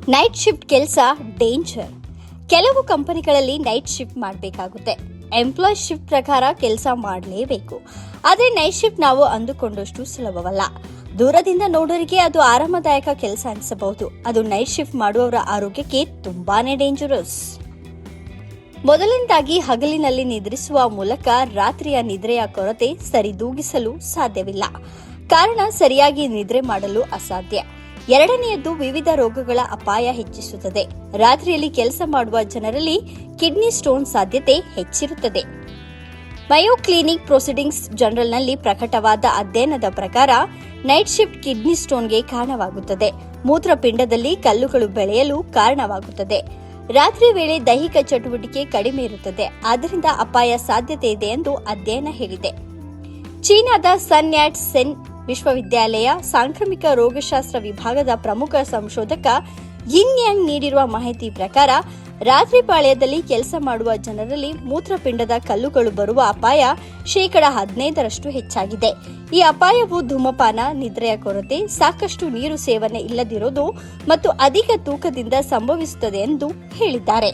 Night shift ಕೆಲಸ danger. ಕೆಲವು ಕಂಪನಿಗಳಲ್ಲಿ ನೈಟ್ ಶಿಫ್ಟ್ ಮಾಡಬೇಕಾಗುತ್ತೆ. ಎಂಪ್ಲಾಯ್ ಶಿಫ್ಟ್ ಪ್ರಕಾರ ಕೆಲಸ ಮಾಡಲೇಬೇಕು. ಆದರೆ ನೈಟ್ ಶಿಫ್ಟ್ ನಾವು ಅಂದುಕೊಂಡಷ್ಟು ಸುಲಭವಲ್ಲ. ದೂರದಿಂದ ನೋಡೋರಿಗೆ ಅದು ಆರಾಮದಾಯಕ ಕೆಲಸ ಅನಿಸಬಹುದು. ಅದು ನೈಟ್ ಶಿಫ್ಟ್ ಮಾಡುವವರ ಆರೋಗ್ಯಕ್ಕೆ ತುಂಬಾನೇ ಡೇಂಜರಸ್. ಮೊದಲನೇದಾಗಿ ಹಗಲಿನಲ್ಲಿ ನಿದ್ರಿಸುವ ಮೂಲಕ ರಾತ್ರಿಯ ನಿದ್ರೆಯ ಕೊರತೆ ಸರಿದೂಗಿಸಲು ಸಾಧ್ಯವಿಲ್ಲ. ಕಾರಣ ಸರಿಯಾಗಿ ನಿದ್ರೆ ಮಾಡಲು ಅಸಾಧ್ಯ. ಎರಡನೆಯದ್ದು ವಿವಿಧ ರೋಗಗಳ ಅಪಾಯ ಹೆಚ್ಚಿಸುತ್ತದೆ. ರಾತ್ರಿಯಲ್ಲಿ ಕೆಲಸ ಮಾಡುವ ಜನರಲ್ಲಿ ಕಿಡ್ನಿ ಸ್ಟೋನ್ ಸಾಧ್ಯತೆ ಹೆಚ್ಚಿರುತ್ತದೆ. ಮಯೋ ಕ್ಲಿನಿಕ್ ಪ್ರೊಸೀಡಿಂಗ್ಸ್ ಜರ್ನಲ್ನಲ್ಲಿ ಪ್ರಕಟವಾದ ಅಧ್ಯಯನದ ಪ್ರಕಾರ ನೈಟ್ ಶಿಫ್ಟ್ ಕಿಡ್ನಿ ಸ್ಟೋನ್ಗೆ ಕಾರಣವಾಗುತ್ತದೆ. ಮೂತ್ರಪಿಂಡದಲ್ಲಿ ಕಲ್ಲುಗಳು ಬೆಳೆಯಲು ಕಾರಣವಾಗುತ್ತದೆ. ರಾತ್ರಿ ವೇಳೆ ದೈಹಿಕ ಚಟುವಟಿಕೆ ಕಡಿಮೆ ಇರುತ್ತದೆ. ಆದ್ದರಿಂದ ಅಪಾಯ ಸಾಧ್ಯತೆ ಇದೆ ಎಂದು ಅಧ್ಯಯನ ಹೇಳಿದೆ. ಚೀನಾದ ಸನ್ ಯಾಟ್ ಸೆನ್ ವಿಶ್ವವಿದ್ಯಾಲಯ ಸಾಂಕ್ರಾಮಿಕ ರೋಗಶಾಸ್ತ್ರ ವಿಭಾಗದ ಪ್ರಮುಖ ಸಂಶೋಧಕ ಯಿನ್ ಯಾಂಗ್ ನೀಡಿರುವ ಮಾಹಿತಿ ಪ್ರಕಾರ ರಾತ್ರಿ ಪಾಳ್ಯದಲ್ಲಿ ಕೆಲಸ ಮಾಡುವ ಜನರಲ್ಲಿ ಮೂತ್ರಪಿಂಡದ ಕಲ್ಲುಗಳು ಬರುವ ಅಪಾಯ 15% ಹೆಚ್ಚಾಗಿದೆ. ಈ ಅಪಾಯವು ಧೂಮಪಾನ, ನಿದ್ರೆಯ ಕೊರತೆ, ಸಾಕಷ್ಟು ನೀರು ಸೇವನೆ ಇಲ್ಲದಿರುವುದು ಮತ್ತು ಅಧಿಕ ತೂಕದಿಂದ ಸಂಭವಿಸುತ್ತದೆ ಎಂದು ಹೇಳಿದ್ದಾರೆ.